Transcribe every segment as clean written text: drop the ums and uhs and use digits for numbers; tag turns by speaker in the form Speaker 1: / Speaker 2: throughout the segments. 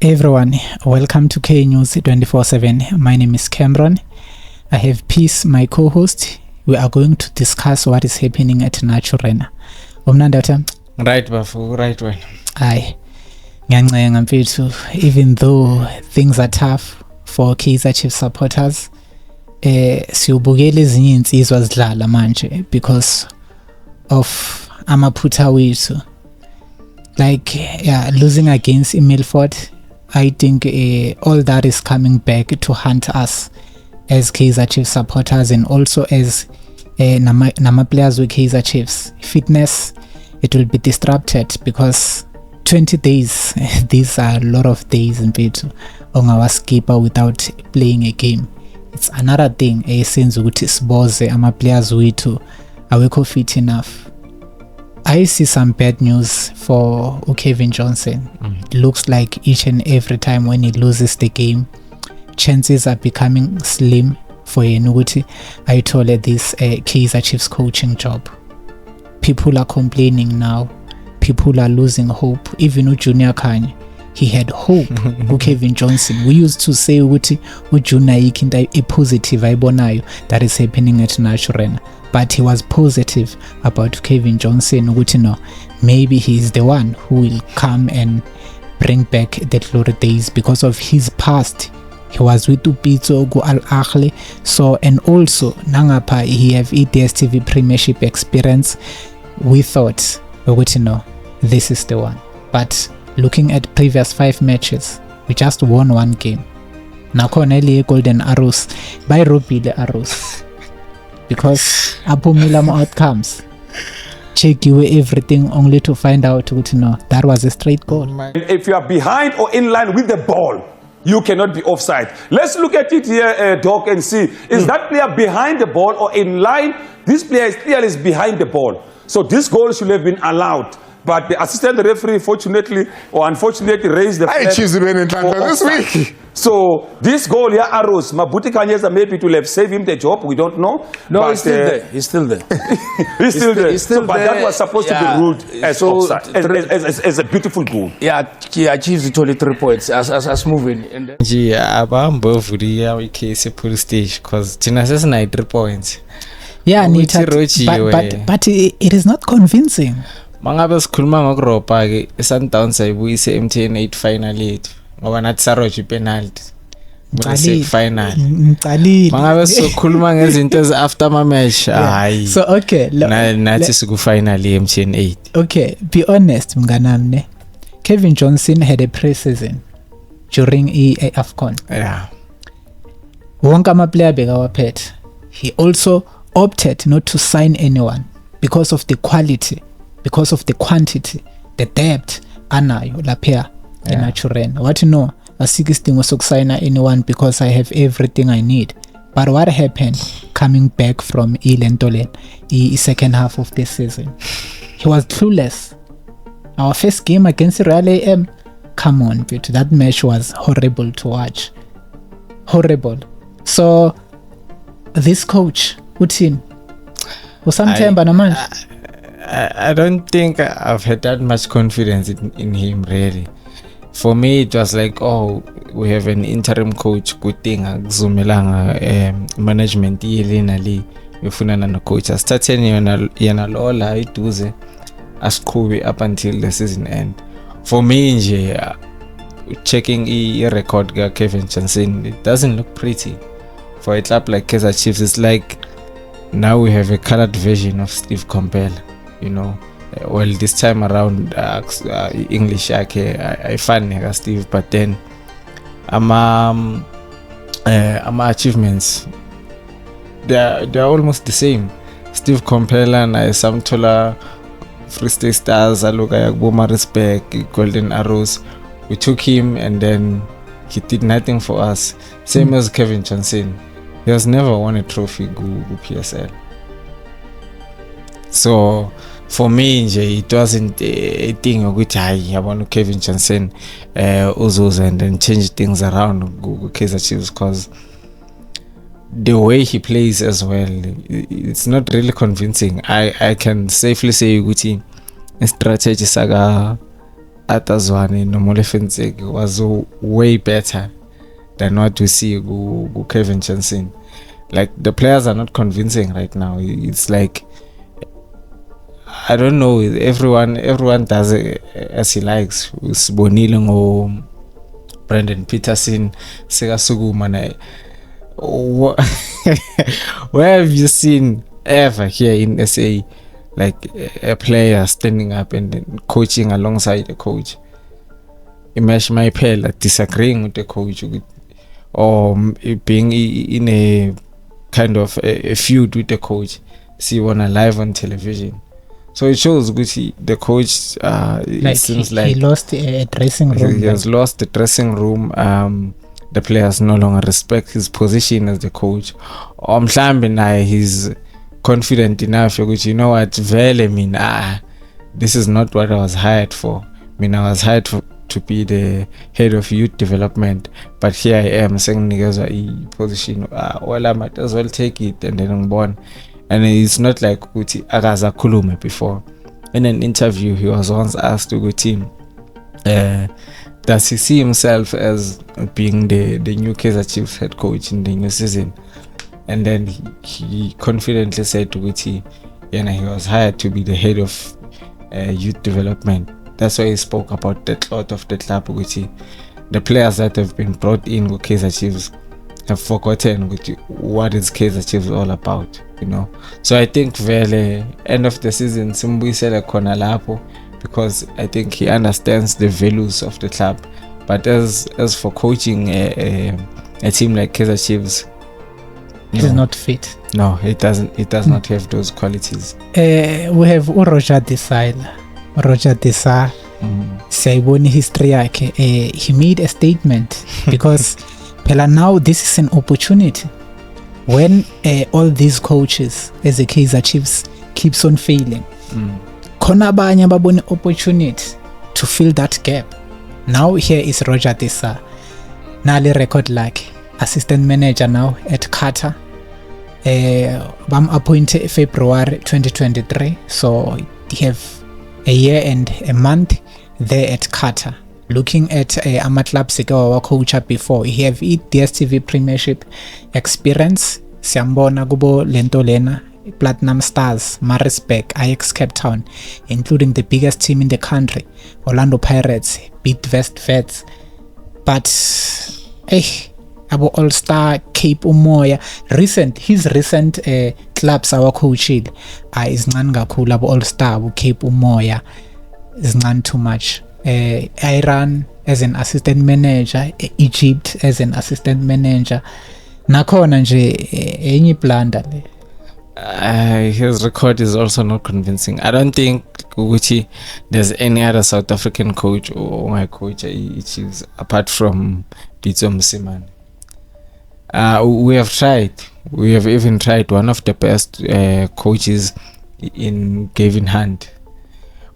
Speaker 1: Everyone, welcome to K News 24/7. My name is Cameron. I have Peace, my co-host. We are going to discuss what is happening at Naturena. Umnandata?
Speaker 2: Right, Bafu, right one.
Speaker 1: Aye. Ngiyancenga mfethu, even though things are tough for Kaizer Chiefs supporters, siyobukela ezinye insizwa zidlala manje because of amaphutha wethu. Like losing against Milford, I think all that is coming back to haunt us as Kaizer Chiefs supporters and also as nama players with Kaizer Chiefs. Fitness, it will be disrupted because 20 days, these are a lot of days in Petu on our skipper without playing a game. It's another thing, since ukuthi siboze ama players wethu awekho fit enough. I see some bad news for Kevin Johnson. It looks like each and every time when he loses the game, chances are becoming slim for Yenuguti. I told this Kaizer Chiefs coaching job. People are complaining now. People are losing hope. Even Junior Kanye, he had hope. Kevin Johnson, we used to say Junior a positive ibonayo that is happening at Naturena. But he was positive about Kevin Johnson. Maybe he's the one who will come and bring back the glory days because of his past. He was with Upito Go Al Ahly. So, and also Nangapa, he have DStv Premiership experience. We thought, this is the one. But looking at previous 5 matches, we just won 1 game. Nakoneli Golden Arrows by Robile Arrows. Because Apomila outcomes, check you everything only to find out that was a straight goal.
Speaker 3: If you are behind or in line with the ball, you cannot be offside. Let's look at it here, Doc, and see, is that player behind the ball or in line? This player is clearly behind the ball. So this goal should have been allowed. But the assistant referee, fortunately or unfortunately, raised the flag.
Speaker 4: I choose in this week.
Speaker 3: So this goal here, Arrows, Mabuti Kanyeza, maybe it will have saved him the job. We don't know.
Speaker 5: No,
Speaker 3: but,
Speaker 5: he's still there. He's still there.
Speaker 3: He's still there.
Speaker 5: He's still
Speaker 3: but
Speaker 5: there.
Speaker 3: That was supposed to be ruled as offside, as a beautiful goal.
Speaker 5: Yeah, he achieved only 3 points as moving. And
Speaker 2: I'm both with the case police station because Tinasas 3 points.
Speaker 1: Yeah, but it is not convincing.
Speaker 2: Mangabe sikhuluma ngokuropa ke Sundowns ayibuyise MTN 8 final yethu ngoba nathi saroja penalty bese final mangabe sikhuluma ngezinto ezi after ama match hayi
Speaker 1: so okay
Speaker 2: nathi siku final MTN 8.
Speaker 1: Okay, be honest mnganami ne Kevin Johnson had a pre-season during AFCON.
Speaker 2: Yeah,
Speaker 1: wonke ama player bekawaphethe. He also opted not to sign anyone because of the quality, because of the quantity, the depth anayo lapha eNaturena. What asikho isidingo sokusayina anyone because I have everything I need. But what happened coming back from Ilentolen, second half of this season? He was clueless. Our first game against Real AM, come on, but that match was horrible to watch. Horrible. So this coach, Utin,
Speaker 2: I don't think I've had that much confidence in him really. For me it was like, oh, we have an interim coach, good thing akuzumelanga management yelinali ufunana no coach. I started yena lola iduze asiqhube up until the season end. For me nje checking record ka Kevin Johnson, it doesn't look pretty for a club like Kaizer Chiefs. It's like now we have a colored version of Steve Compella, well this time around English I find Steve, but then ama achievements they're almost the same. Steve Compella na Samtola Free State Stars aloka yakuboma respect Golden Arrows, we took him and then he did nothing for us. Same as Kevin Johnson, he has never won a trophy go PSL. So for me it wasn't a thing of which I want Kevin Johnson Uzos and then change things around go Kaizer Chiefs, because the way he plays as well, it's not really convincing. I can safely say Guti strategy saga Atazwane no Molefensek was way better than what we see with Kevin Johnson. Like the players are not convincing right now. It's like I don't know. Everyone does it as he likes. Bonile or Brendan Peterson, Sega Sugumana. Where have you seen ever here in SA like a player standing up and coaching alongside the coach? Imagine my player like disagreeing with the coach or being in a kind of a feud with the coach. See one live on television. So it shows Gucci, the coach
Speaker 1: like
Speaker 2: it seems
Speaker 1: he lost a dressing room.
Speaker 2: He has lost the dressing room. The players no longer respect his position as the coach. He's confident enough, you know what, this is not what I was hired for. I was hired to be the head of youth development, but here I am saying position. Well, I might as well take it and then I'm born. And it's not like Guti Agaza Kulume before. In an interview, he was once asked to Guti, does he see himself as being the new Kaizer Chiefs head coach in the new season? And then he confidently said to Guti, he was hired to be the head of youth development. That's why he spoke about the cloth of the club, Guti. The players that have been brought in with Kaizer Chiefs have forgotten what is Kaizer Chiefs all about, you know. So I think very end of the season Simbuyisela khona lapho, because I think he understands the values of the club. But as for coaching a team like Kaizer Chiefs,
Speaker 1: it is not fit.
Speaker 2: No, it does not have those qualities.
Speaker 1: We have Roger DESA. Siyayibona history yakhe. He made a statement because now this is an opportunity when all these coaches as the Kaizer Chiefs keeps on failing. Khona abanye babone opportunity to fill that gap. Now here is Roger DESA. Nale record like assistant manager now at Qatar. Bam appointed February 2023, so he have a year and a month there at Qatar. Looking at Amatlab Sikawa coach before, he have DStv Premiership experience. Siambona Gubo Lentolena, Platinum Stars, Marisbeck, Ajax Cape Town, including the biggest team in the country, Orlando Pirates, beat West Vets. But Abo All-Star, Cape Umoya, his recent clubs our coaching is Nangakula Abo All-Star, Cape Umoya is none too much. Iran as an assistant manager, Egypt as an assistant manager. Nakhona nje enye blanda le.
Speaker 2: His record is also not convincing. I don't think there's any other South African coach or my coach Chiefs apart from Pitso Msimane. We have tried. We have even tried one of the best coaches in Gavin Hunt.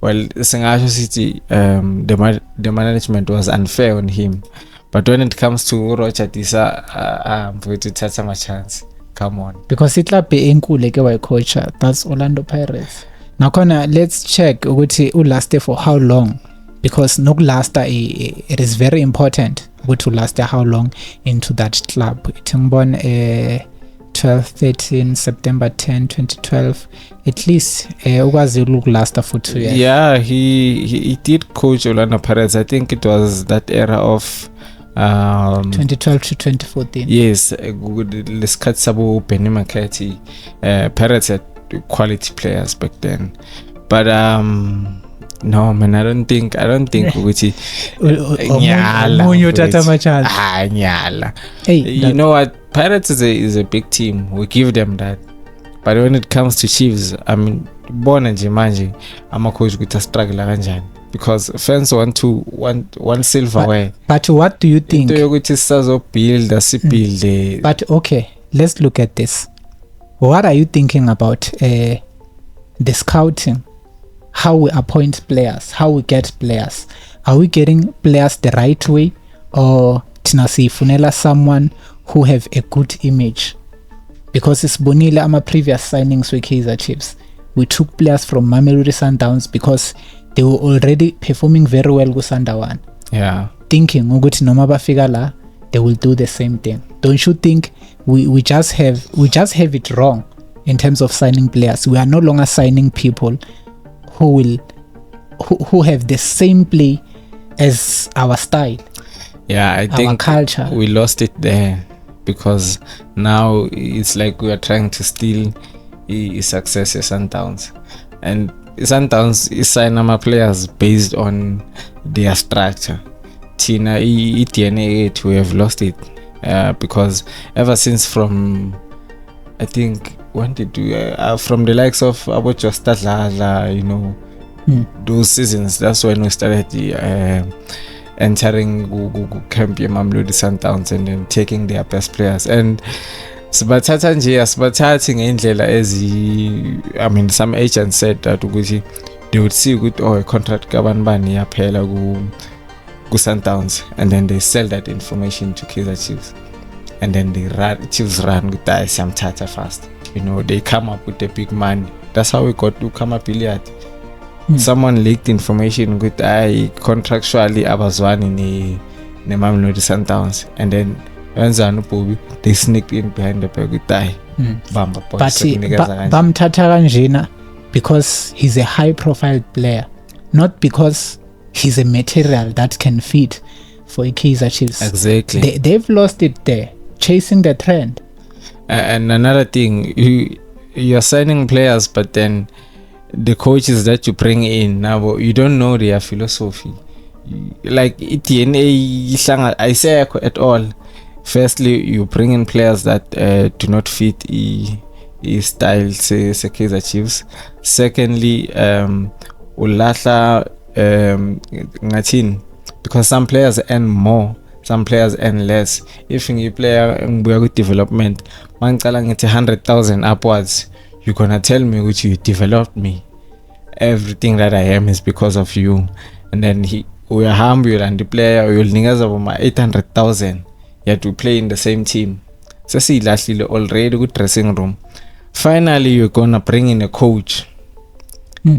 Speaker 2: Well, Singasho City, the management was unfair on him. But when it comes to Roger DESA, I'm going to take my chance. Come on.
Speaker 1: Because it be enkulu ke wa coach, that's Orlando Pirates. Now let's check ukuthi ulaste for how long, because nokulasta it is very important to last how long into that club. Ngibona 12-13 September 10 2012 at least ukwazi ukulasta for 2 years.
Speaker 2: Yeah, he did coach Orlando Pirates. I think it was that era of
Speaker 1: 2012 to 2014.
Speaker 2: Yes, lesikhathi sabo Benny McCarthy. Pirates had quality players back then, but no man, I don't think ukuthi
Speaker 1: Munyo tata machance.
Speaker 2: Nyala. You know what, Pirates is a big team, we give them that, but when it comes to Chiefs, I mean bona nje manje ama-coach ukuthi struggle kanjani, because fans want silverware.
Speaker 1: But what do you think? But okay, let's look at this. What are you thinking about the scouting? How we appoint players, how we get players? Are we getting players the right way, or tinasifunela someone who have a good image? Because it's bonile ama previous signings with Kaizer Chiefs. We took players from Mamelodi Sundowns because they were already performing very well ku-Sunderland,
Speaker 2: Yeah.
Speaker 1: thinking ukuthi noma bafika la they will do the same thing. Don't you think we just have it wrong in terms of signing players? We are no longer signing people who have the same play as our style.
Speaker 2: Yeah, I think
Speaker 1: culture.
Speaker 2: we lost it there because now it's like we are trying to steal success at Sundowns, and Sundowns is sign our players based on their structure. Tina DNA we have lost it because ever since from I think when did we from the likes of about your Stadler, you know, those seasons, that's when we started entering camp Mamelodi Sundowns and then taking their best players, and sibathatha ngendlela I mean some agents said that they would see good a contract kabanbani yaphela ku Sundowns, and then they sell that information to Kaizer Chiefs, and then Chiefs run with that Samtata fast. You know, they come up with the big money. That's how we got to come up Iliad. Someone leaked information with contractually abazwani ne Mamelodi Sundowns, and then they sneaked in behind the back with Bamba
Speaker 1: but bamthatha kanjena because he's a high profile player, not because he's a material that can fit for Kaizer Chiefs.
Speaker 2: Exactly.
Speaker 1: They've lost it there, chasing the trend.
Speaker 2: And another thing, you're signing players, but then the coaches that you bring in now, you don't know their philosophy. Like DNA, I say at all. Firstly, you bring in players that do not fit style, say Kaizer Chiefs. Secondly, ulahla because some players earn more, some players earn less. If a player with development, man it's 100,000 upwards, you're gonna tell me which you developed me. Everything that I am is because of you. And then we are humble, and the player will niggas over my 800,000. You have to play in the same team. So see, lastly, already good dressing room. Finally, you're gonna bring in a coach.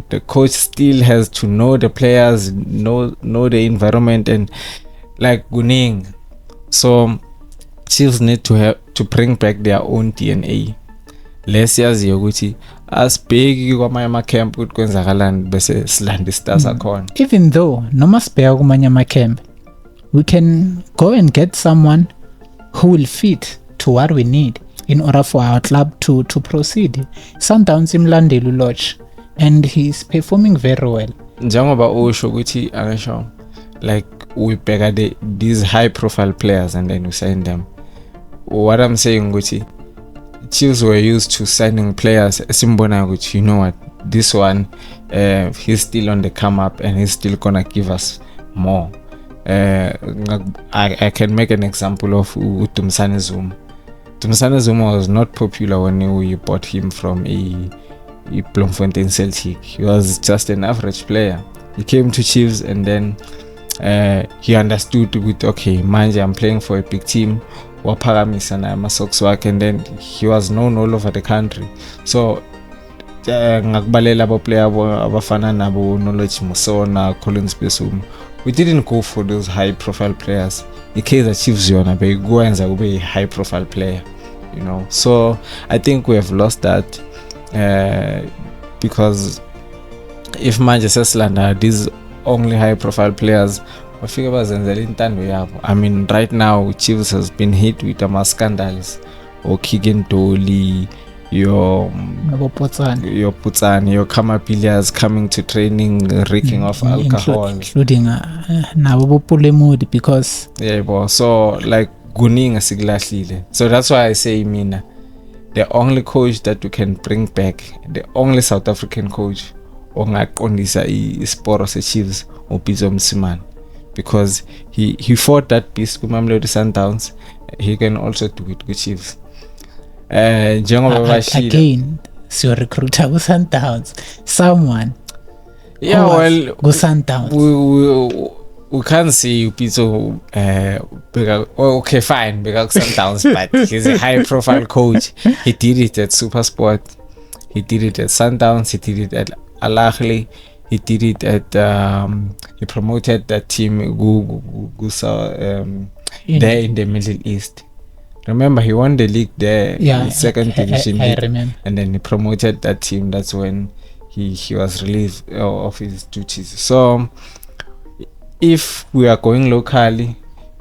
Speaker 2: The coach still has to know the players, know the environment, and like Guning. So Chiefs need to bring back their own DNA. Less years yoguthi as big kwamanye camp kukwenzakaland bese silanda stars akhona.
Speaker 1: Even though noma sibheka kumanye camp, we can go and get someone who will fit to what we need in order for our club to proceed. Sundowns imlandela uLodge, and he's performing very well.
Speaker 2: Njengoba usho ukuthi angisho like we bega these high profile players and then we sign them. What I'm saying ukuthi Chiefs were used to signing players simbona ukuthi, you know what, this one he's still on the come up and he's still gonna give us more. I can make an example of Tumsane Zuma. Tumsane Zuma was not popular when we bought him from a Bloemfontein Celtic. He was just an average player. He came to Chiefs and then he understood with okay, manje I'm playing for a big team. Waphakamisa na ama-socks wakhe, and then he was known all over the country. So ngakubalela abo player abafana nabo Knowledge Musona, Collins Besum, we didn't go for those high profile players. Kaizer Chiefs yona beyikwenza kube a high profile player, you know. So I think we have lost that because if manje sesilanda these only high profile players, I mean, right now Chiefs has been hit with scandals. Or Keegan Dolly, your Putsani, your Kamapilias coming to training, reeking of alcohol,
Speaker 1: including Nabopule because
Speaker 2: so like Guning Siglasile. So that's why I say Mina, the only coach that we can bring back, the only South African coach, Ongakondisa Sporos Chiefs or Pizo Msiman. Because he fought that peace with Mamelodi Sundowns, he can also do it with Chiefs.
Speaker 1: Again, so recruiter with Sundowns, someone.
Speaker 2: Yeah, well,
Speaker 1: go Sundowns.
Speaker 2: We can't see Pizzo. Okay, fine, because Sundowns, but he's a high-profile coach. He did it at SuperSport. He did it at Sundowns. He did it at Al Ahly. he did it at he promoted that team there in the Middle East. Remember, he won the league there,
Speaker 1: Yeah,
Speaker 2: second division
Speaker 1: I
Speaker 2: league,
Speaker 1: remember.
Speaker 2: and then he promoted that team. That's when he was relieved of his duties. So if we are going locally,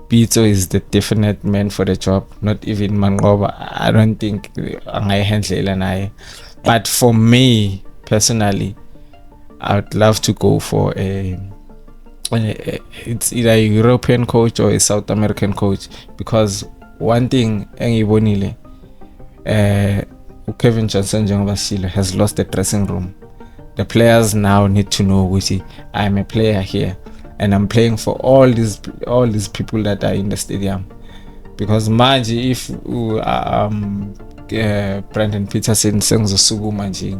Speaker 2: Pito is the definite man for the job, not even Mangoba. I don't think I handle and but for me personally, I would love to go for it's either a European coach or a South American coach, because one thing Kevin Johnson has lost the dressing room. The players now need to know which I'm a player here and I'm playing for all these people that are in the stadium. Because Maji, if Brandon Peterson sings a Sugu Maji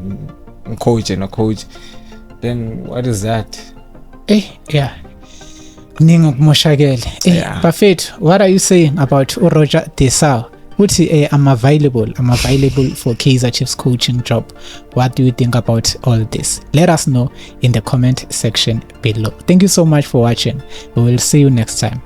Speaker 2: coach and a coach, then what is that?
Speaker 1: Yeah.
Speaker 2: Yeah.
Speaker 1: Buffett, what are you saying about Roger DESA? I'm available for Kaizer Chiefs coaching job. What do you think about all this? Let us know in the comment section below. Thank you so much for watching. We will see you next time.